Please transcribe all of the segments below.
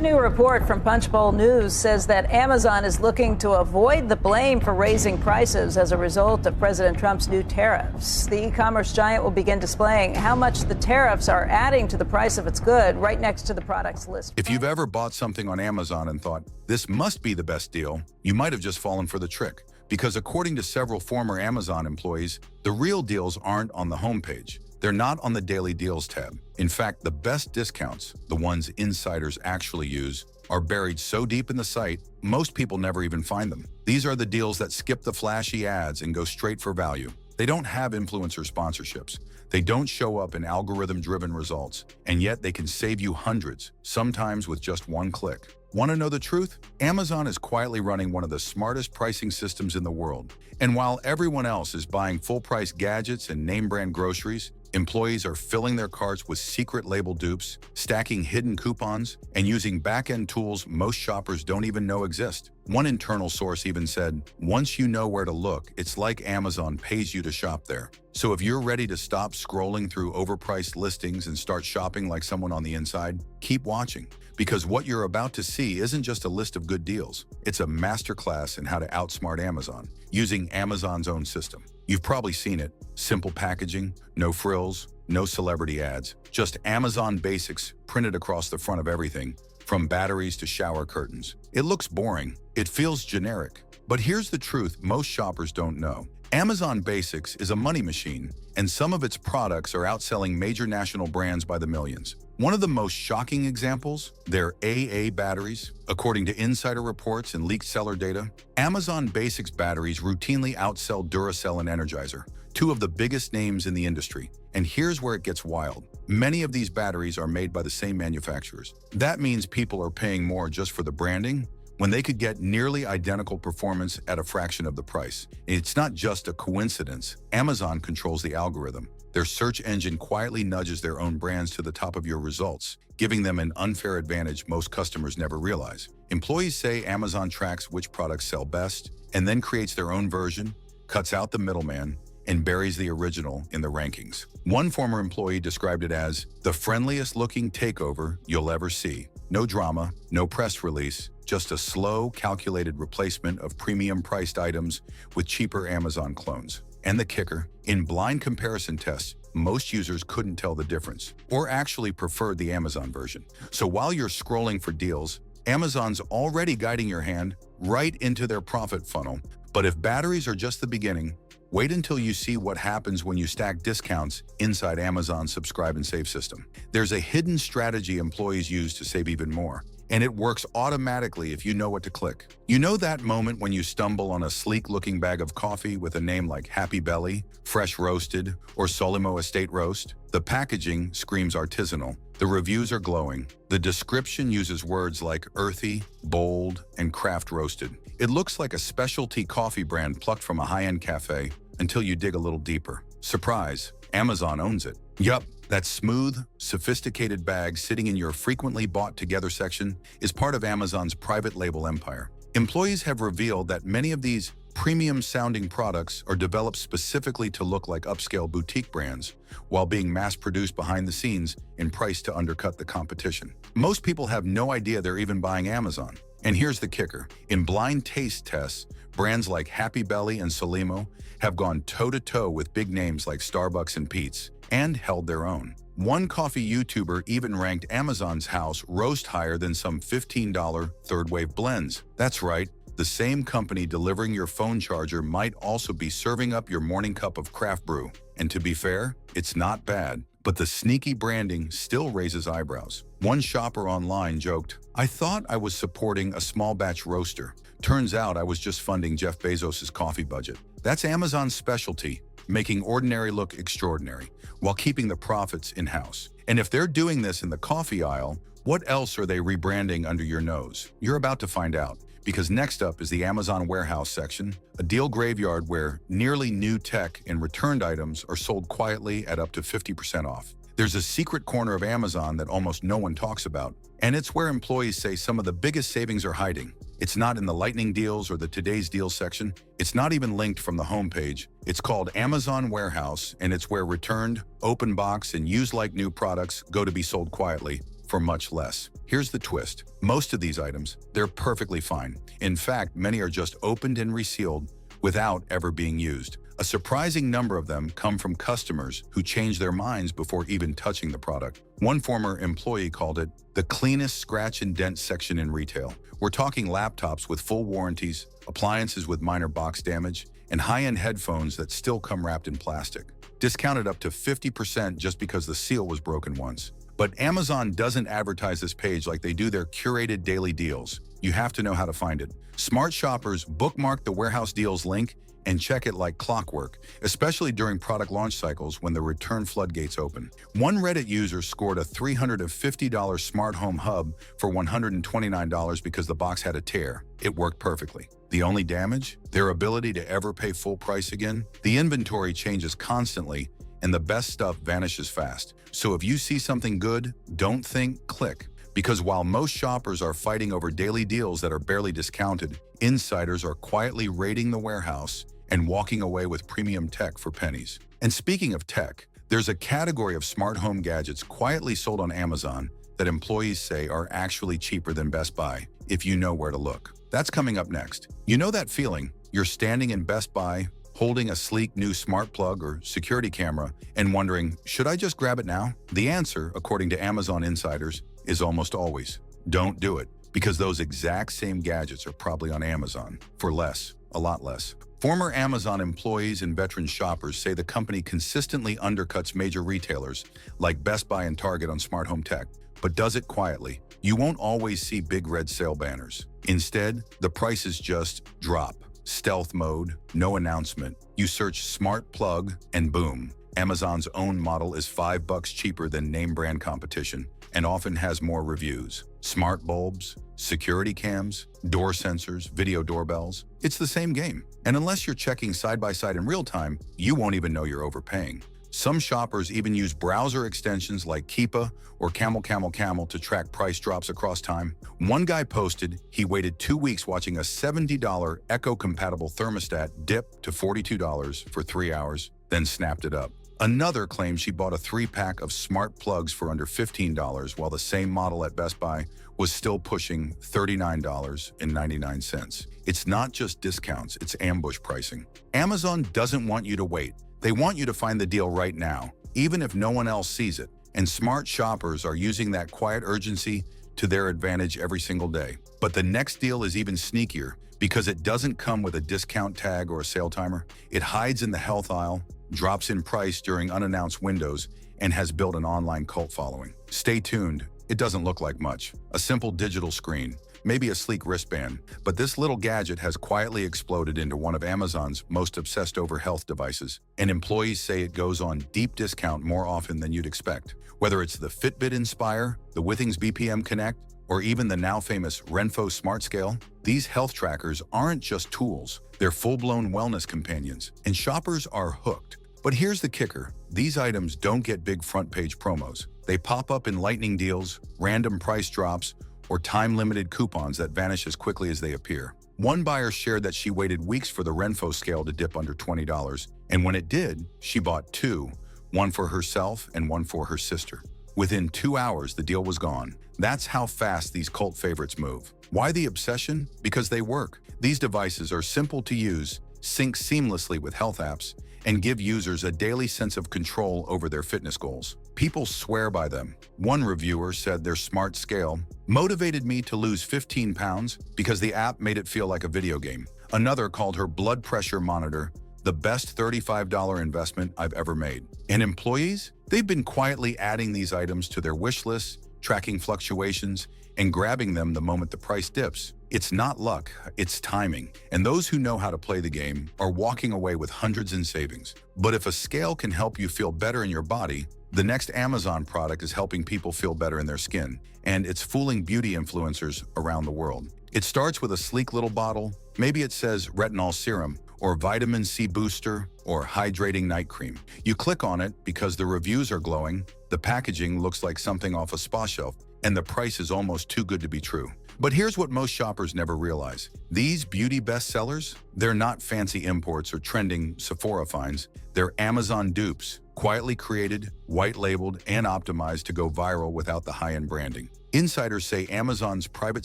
A new report from Punchbowl News says that Amazon is looking to avoid the blame for raising prices as a result of President Trump's new tariffs. The e-commerce giant will begin displaying how much the tariffs are adding to the price of its good right next to the product's list. If you've ever bought something on Amazon and thought, this must be the best deal, you might have just fallen for the trick. Because according to several former Amazon employees, the real deals aren't on the homepage. They're not on the Daily Deals tab. In fact, the best discounts, the ones insiders actually use, are buried so deep in the site, most people never even find them. These are the deals that skip the flashy ads and go straight for value. They don't have influencer sponsorships. They don't show up in algorithm-driven results, and yet they can save you hundreds, sometimes with just one click. Want to know the truth? Amazon is quietly running one of the smartest pricing systems in the world. And while everyone else is buying full-price gadgets and name-brand groceries, employees are filling their carts with secret label dupes, stacking hidden coupons, and using back-end tools most shoppers don't even know exist. One internal source even said, once you know where to look, it's like Amazon pays you to shop there. So if you're ready to stop scrolling through overpriced listings and start shopping like someone on the inside, keep watching. Because what you're about to see isn't just a list of good deals. It's a masterclass in how to outsmart Amazon, using Amazon's own system. You've probably seen it. Simple packaging, no frills, no celebrity ads, just Amazon basics printed across the front of everything, from batteries to shower curtains. It looks boring. It feels generic. But here's the truth most shoppers don't know. Amazon Basics is a money machine, and some of its products are outselling major national brands by the millions. One of the most shocking examples, their AA batteries. According to insider reports and leaked seller data, Amazon Basics batteries routinely outsell Duracell and Energizer, two of the biggest names in the industry. And here's where it gets wild. Many of these batteries are made by the same manufacturers. That means people are paying more just for the branding, when they could get nearly identical performance at a fraction of the price. It's not just a coincidence. Amazon controls the algorithm. Their search engine quietly nudges their own brands to the top of your results, giving them an unfair advantage most customers never realize. Employees say Amazon tracks which products sell best, and then creates their own version, cuts out the middleman, and buries the original in the rankings. One former employee described it as the friendliest looking takeover you'll ever see. No drama, no press release, just a slow, calculated replacement of premium-priced items with cheaper Amazon clones. And the kicker, in blind comparison tests, most users couldn't tell the difference, or actually preferred the Amazon version. So while you're scrolling for deals, Amazon's already guiding your hand right into their profit funnel. But if batteries are just the beginning, wait until you see what happens when you stack discounts inside Amazon's Subscribe and Save system. There's a hidden strategy employees use to save even more, and it works automatically if you know what to click. You know that moment when you stumble on a sleek-looking bag of coffee with a name like Happy Belly, Fresh Roasted, or Solimo Estate Roast? The packaging screams artisanal. The reviews are glowing. The description uses words like earthy, bold, and craft roasted. It looks like a specialty coffee brand plucked from a high-end cafe until you dig a little deeper. Surprise, Amazon owns it. Yup, that smooth, sophisticated bag sitting in your frequently bought together section is part of Amazon's private label empire. Employees have revealed that many of these premium-sounding products are developed specifically to look like upscale boutique brands, while being mass-produced behind the scenes and priced to undercut the competition. Most people have no idea they're even buying Amazon. And here's the kicker. In blind taste tests, brands like Happy Belly and Solimo have gone toe-to-toe with big names like Starbucks and Peet's, and held their own. One coffee YouTuber even ranked Amazon's House Roast higher than some $15 third-wave blends. That's right. The same company delivering your phone charger might also be serving up your morning cup of craft brew. And to be fair, it's not bad, but the sneaky branding still raises eyebrows. One shopper online joked, "I thought I was supporting a small batch roaster. Turns out I was just funding Jeff Bezos' coffee budget." That's Amazon's specialty, making ordinary look extraordinary, while keeping the profits in-house. And if they're doing this in the coffee aisle, what else are they rebranding under your nose? You're about to find out. Because next up is the Amazon warehouse section, a deal graveyard where nearly new tech and returned items are sold quietly at up to 50% off. There's a secret corner of Amazon that almost no one talks about, and it's where employees say some of the biggest savings are hiding. It's not in the lightning deals or the today's deals section. It's not even linked from the homepage. It's called Amazon Warehouse, and it's where returned, open box, and used like new products go to be sold quietly, for much less. Here's the twist. Most of these items, they're perfectly fine. In fact, many are just opened and resealed without ever being used. A surprising number of them come from customers who change their minds before even touching the product. One former employee called it the cleanest scratch and dent section in retail. We're talking laptops with full warranties, appliances with minor box damage, and high-end headphones that still come wrapped in plastic. Discounted up to 50% just because the seal was broken once. But Amazon doesn't advertise this page like they do their curated daily deals. You have to know how to find it. Smart shoppers bookmark the warehouse deals link and check it like clockwork, especially during product launch cycles when the return floodgates open. One Reddit user scored a $350 smart home hub for $129 because the box had a tear. It worked perfectly. The only damage? Their ability to ever pay full price again? The inventory changes constantly, and the best stuff vanishes fast. So if you see something good, don't think, click. Because while most shoppers are fighting over daily deals that are barely discounted, insiders are quietly raiding the warehouse and walking away with premium tech for pennies. And speaking of tech, there's a category of smart home gadgets quietly sold on Amazon that employees say are actually cheaper than Best Buy, if you know where to look. That's coming up next. You know that feeling? You're standing in Best Buy, holding a sleek new smart plug or security camera, and wondering, should I just grab it now? The answer, according to Amazon insiders, is almost always, don't do it, because those exact same gadgets are probably on Amazon for less, a lot less. Former Amazon employees and veteran shoppers say the company consistently undercuts major retailers like Best Buy and Target on smart home tech, but does it quietly. You won't always see big red sale banners. Instead, the prices just drop. Stealth mode, no announcement. You search smart plug and boom. Amazon's own model is $5 cheaper than name brand competition and often has more reviews. Smart bulbs, security cams, door sensors, video doorbells. It's the same game. And unless you're checking side by side in real time, you won't even know you're overpaying. Some shoppers even use browser extensions like Keepa or Camel to track price drops across time. One guy posted he waited 2 weeks watching a $70 Echo-compatible thermostat dip to $42 for 3 hours, then snapped it up. Another claimed she bought a 3-pack of smart plugs for under $15 while the same model at Best Buy was still pushing $39.99. It's not just discounts, it's ambush pricing. Amazon doesn't want you to wait. They want you to find the deal right now, even if no one else sees it. And smart shoppers are using that quiet urgency to their advantage every single day. But the next deal is even sneakier because it doesn't come with a discount tag or a sale timer. It hides in the health aisle, drops in price during unannounced windows, and has built an online cult following. Stay tuned. It doesn't look like much. A simple digital screen, maybe a sleek wristband, but this little gadget has quietly exploded into one of Amazon's most obsessed over health devices, and employees say it goes on deep discount more often than you'd expect. Whether it's the Fitbit Inspire, the Withings BPM Connect, or even the now famous Renpho Smart Scale, these health trackers aren't just tools, they're full-blown wellness companions, and shoppers are hooked. But here's the kicker, these items don't get big front-page promos. They pop up in lightning deals, random price drops, or time-limited coupons that vanish as quickly as they appear. One buyer shared that she waited weeks for the Renpho scale to dip under $20, and when it did, she bought 2, one for herself and one for her sister. Within 2 hours, the deal was gone. That's how fast these cult favorites move. Why the obsession? Because they work. These devices are simple to use, sync seamlessly with health apps, and give users a daily sense of control over their fitness goals. People swear by them. One reviewer said their smart scale motivated me to lose 15 pounds because the app made it feel like a video game. Another called her blood pressure monitor the best $35 investment I've ever made. And employees? They've been quietly adding these items to their wish lists, tracking fluctuations, and grabbing them the moment the price dips. It's not luck, it's timing. And those who know how to play the game are walking away with hundreds in savings. But if a scale can help you feel better in your body, the next Amazon product is helping people feel better in their skin. And it's fooling beauty influencers around the world. It starts with a sleek little bottle. Maybe it says retinol serum, or vitamin C booster, or hydrating night cream. You click on it because the reviews are glowing, the packaging looks like something off a spa shelf, and the price is almost too good to be true. But here's what most shoppers never realize. These beauty bestsellers, they're not fancy imports or trending Sephora finds. They're Amazon dupes, quietly created, white-labeled, and optimized to go viral without the high-end branding. Insiders say Amazon's private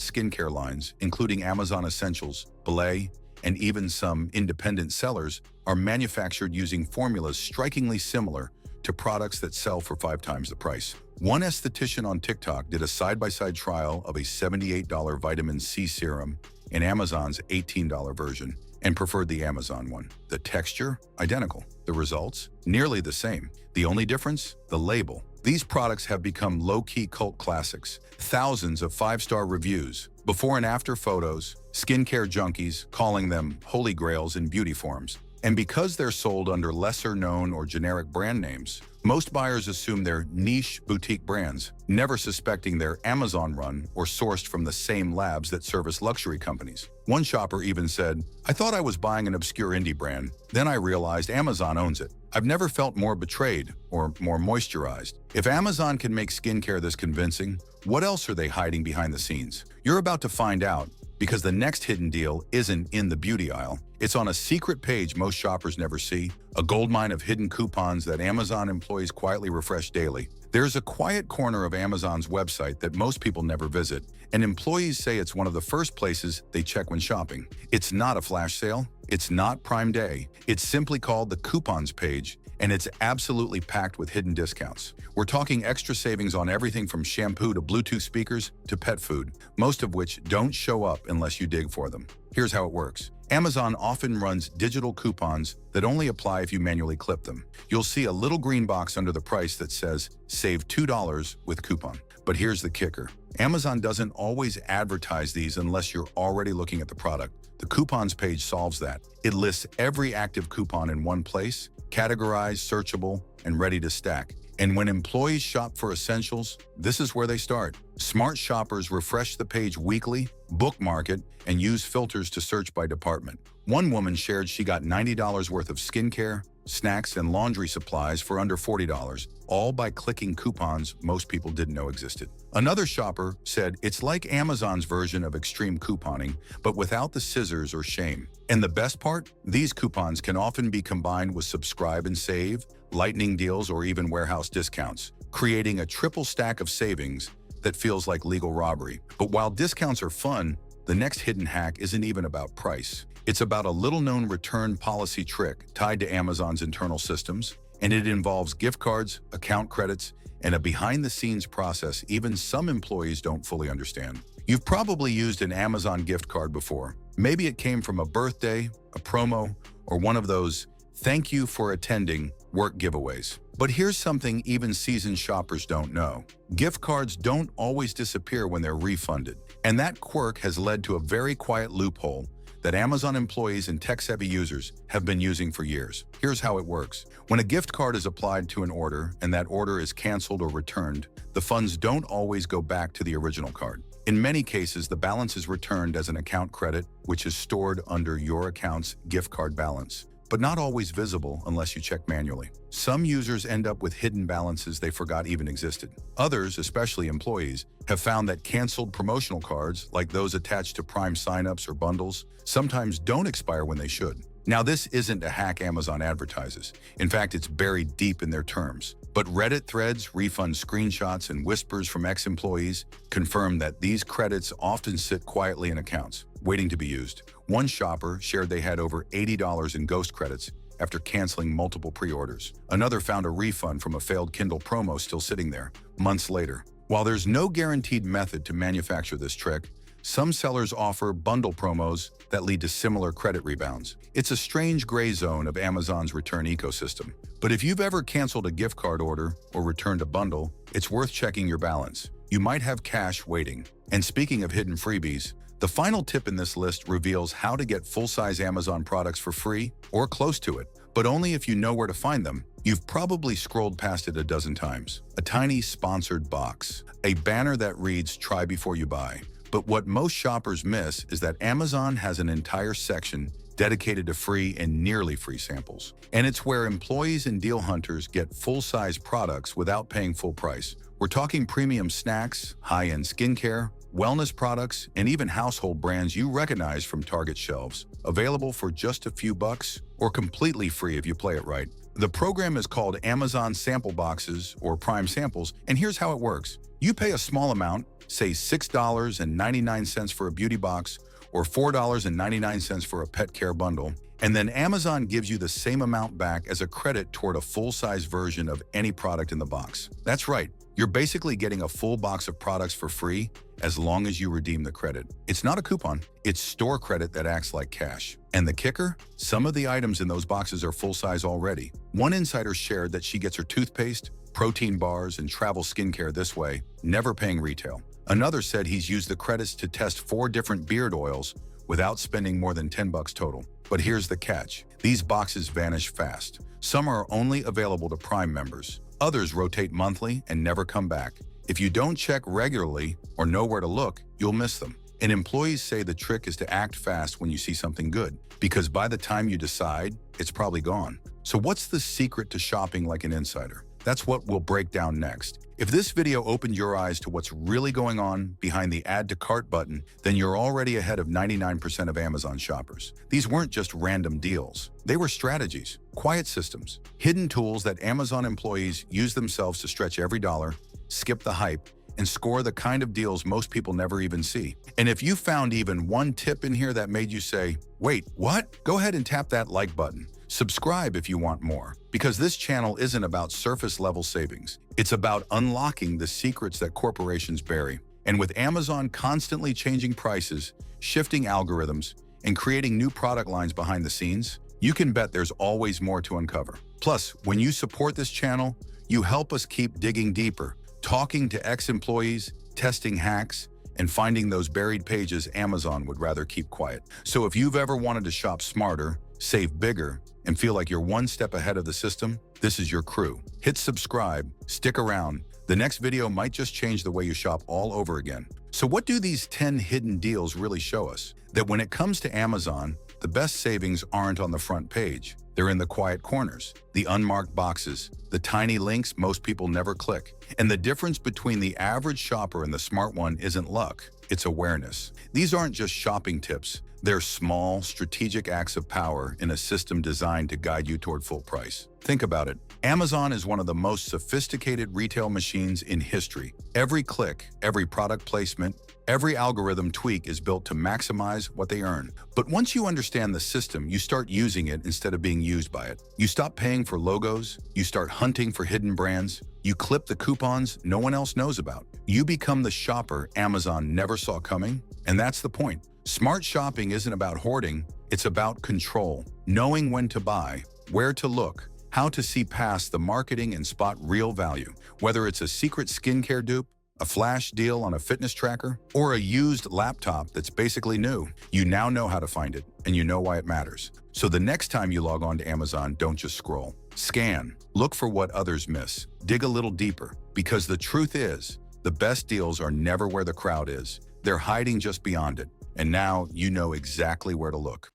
skincare lines, including Amazon Essentials, Belay, and even some independent sellers, are manufactured using formulas strikingly similar to products that sell for 5 times the price. One esthetician on TikTok did a side-by-side trial of a $78 vitamin C serum in Amazon's $18 version and preferred the Amazon one. The texture, identical. The results, nearly the same. The only difference? The label. These products have become low-key cult classics. Thousands of 5-star reviews, before and after photos, skincare junkies calling them holy grails in beauty forums. And because they're sold under lesser-known or generic brand names, most buyers assume they're niche boutique brands, never suspecting they're Amazon-run or sourced from the same labs that service luxury companies. One shopper even said, "I thought I was buying an obscure indie brand. Then I realized Amazon owns it. I've never felt more betrayed or more moisturized." If Amazon can make skincare this convincing, what else are they hiding behind the scenes? You're about to find out, because the next hidden deal isn't in the beauty aisle. It's on a secret page most shoppers never see, a goldmine of hidden coupons that Amazon employees quietly refresh daily. There's a quiet corner of Amazon's website that most people never visit, and employees say it's one of the first places they check when shopping. It's not a flash sale. It's not Prime Day. It's simply called the Coupons page, and it's absolutely packed with hidden discounts. We're talking extra savings on everything from shampoo to Bluetooth speakers to pet food, most of which don't show up unless you dig for them. Here's how it works. Amazon often runs digital coupons that only apply if you manually clip them. You'll see a little green box under the price that says, "Save $2 with coupon." But here's the kicker. Amazon doesn't always advertise these unless you're already looking at the product. The coupons page solves that. It lists every active coupon in one place, categorized, searchable, and ready to stack. And when employees shop for essentials, this is where they start. Smart shoppers refresh the page weekly, bookmark it, and use filters to search by department. One woman shared she got $90 worth of skincare, snacks, and laundry supplies for under $40, all by clicking coupons most people didn't know existed. Another shopper said it's like Amazon's version of extreme couponing, but without the scissors or shame. And the best part? These coupons can often be combined with subscribe and save, lightning deals, or even warehouse discounts, creating a triple stack of savings that feels like legal robbery. But while discounts are fun, the next hidden hack isn't even about price. It's about a little-known return policy trick tied to Amazon's internal systems, and it involves gift cards, account credits, and a behind-the-scenes process even some employees don't fully understand. You've probably used an Amazon gift card before. Maybe it came from a birthday, a promo, or one of those "thank you for attending" work giveaways. But here's something even seasoned shoppers don't know. Gift cards don't always disappear when they're refunded. And that quirk has led to a very quiet loophole that Amazon employees and tech-savvy users have been using for years. Here's how it works. When a gift card is applied to an order and that order is canceled or returned, the funds don't always go back to the original card. In many cases, the balance is returned as an account credit, which is stored under your account's gift card balance, but not always visible unless you check manually. Some users end up with hidden balances they forgot even existed. Others, especially employees, have found that canceled promotional cards, like those attached to Prime signups or bundles, sometimes don't expire when they should. Now, this isn't a hack Amazon advertises. In fact, it's buried deep in their terms. But Reddit threads, refund screenshots, and whispers from ex-employees confirm that these credits often sit quietly in accounts, waiting to be used. One shopper shared they had over $80 in ghost credits after canceling multiple pre-orders. Another found a refund from a failed Kindle promo still sitting there, months later. While there's no guaranteed method to manufacture this trick, some sellers offer bundle promos that lead to similar credit rebounds. It's a strange gray zone of Amazon's return ecosystem. But if you've ever canceled a gift card order or returned a bundle, it's worth checking your balance. You might have cash waiting. And speaking of hidden freebies, the final tip in this list reveals how to get full-size Amazon products for free or close to it, but only if you know where to find them. You've probably scrolled past it a dozen times. A tiny sponsored box, a banner that reads "Try before you buy." But what most shoppers miss is that Amazon has an entire section dedicated to free and nearly free samples. And it's where employees and deal hunters get full-size products without paying full price. We're talking premium snacks, high-end skincare, wellness products, and even household brands you recognize from Target shelves, available for just a few bucks or completely free if you play it right. The program is called Amazon Sample Boxes or Prime Samples, and here's how it works. You pay a small amount, say $6.99 for a beauty box or $4.99 for a pet care bundle, and then Amazon gives you the same amount back as a credit toward a full-size version of any product in the box. That's right. You're basically getting a full box of products for free as long as you redeem the credit. It's not a coupon, it's store credit that acts like cash. And the kicker? Some of the items in those boxes are full-size already. One insider shared that she gets her toothpaste, protein bars, and travel skincare this way, never paying retail. Another said he's used the credits to test 4 different beard oils without spending more than $10 total. But here's the catch. These boxes vanish fast. Some are only available to Prime members. Others rotate monthly and never come back. If you don't check regularly or know where to look, you'll miss them. And employees say the trick is to act fast when you see something good, because by the time you decide, it's probably gone. So what's the secret to shopping like an insider? That's what we'll break down next. If this video opened your eyes to what's really going on behind the Add to Cart button, then you're already ahead of 99% of Amazon shoppers. These weren't just random deals. They were strategies, quiet systems, hidden tools that Amazon employees use themselves to stretch every dollar, skip the hype, and score the kind of deals most people never even see. And if you found even one tip in here that made you say, wait, what? Go ahead and tap that like button. Subscribe if you want more, because this channel isn't about surface-level savings. It's about unlocking the secrets that corporations bury. And with Amazon constantly changing prices, shifting algorithms, and creating new product lines behind the scenes, you can bet there's always more to uncover. Plus, when you support this channel, you help us keep digging deeper, talking to ex-employees, testing hacks, and finding those buried pages Amazon would rather keep quiet. So if you've ever wanted to shop smarter, save bigger, and feel like you're one step ahead of the system, this is your crew. Hit subscribe, stick around. The next video might just change the way you shop all over again. So what do these 10 hidden deals really show us? That when it comes to Amazon, the best savings aren't on the front page. They're in the quiet corners, the unmarked boxes, the tiny links most people never click. And the difference between the average shopper and the smart one isn't luck, it's awareness. These aren't just shopping tips. They're small, strategic acts of power in a system designed to guide you toward full price. Think about it. Amazon is one of the most sophisticated retail machines in history. Every click, every product placement, every algorithm tweak is built to maximize what they earn. But once you understand the system, you start using it instead of being used by it. You stop paying for logos, you start hunting for hidden brands, you clip the coupons no one else knows about. You become the shopper Amazon never saw coming, and that's the point. Smart shopping isn't about hoarding, it's about control. Knowing when to buy, where to look, how to see past the marketing and spot real value. Whether it's a secret skincare dupe, a flash deal on a fitness tracker, or a used laptop that's basically new, you now know how to find it, and you know why it matters. So the next time you log on to Amazon, don't just scroll. Scan. Look for what others miss. Dig a little deeper, because the truth is, the best deals are never where the crowd is. They're hiding just beyond it. And now you know exactly where to look.